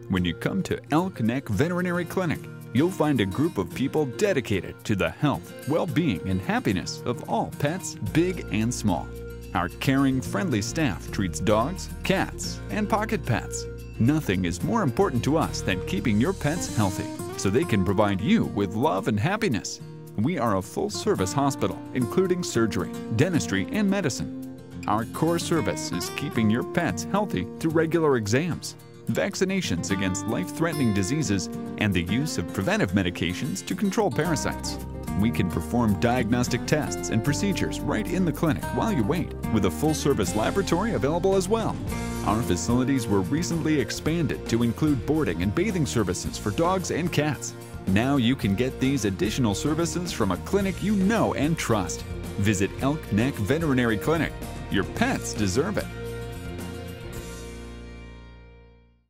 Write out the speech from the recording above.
When you come to Elk Neck Veterinary Clinic, you'll find a group of people dedicated to the health, well-being, and happiness of all pets, big and small. Our caring, friendly staff treats dogs, cats, and pocket pets. Nothing is more important to us than keeping your pets healthy, so they can provide you with love and happiness. We are a full-service hospital, including surgery, dentistry, and medicine. Our core service is keeping your pets healthy through regular exams, vaccinations against life-threatening diseases, and the use of preventive medications to control parasites. We can perform diagnostic tests and procedures right in the clinic while you wait, with a full-service laboratory available as well. Our facilities were recently expanded to include boarding and bathing services for dogs and cats. Now you can get these additional services from a clinic you know and trust. Visit Elk Neck Veterinary Clinic. Your pets deserve it.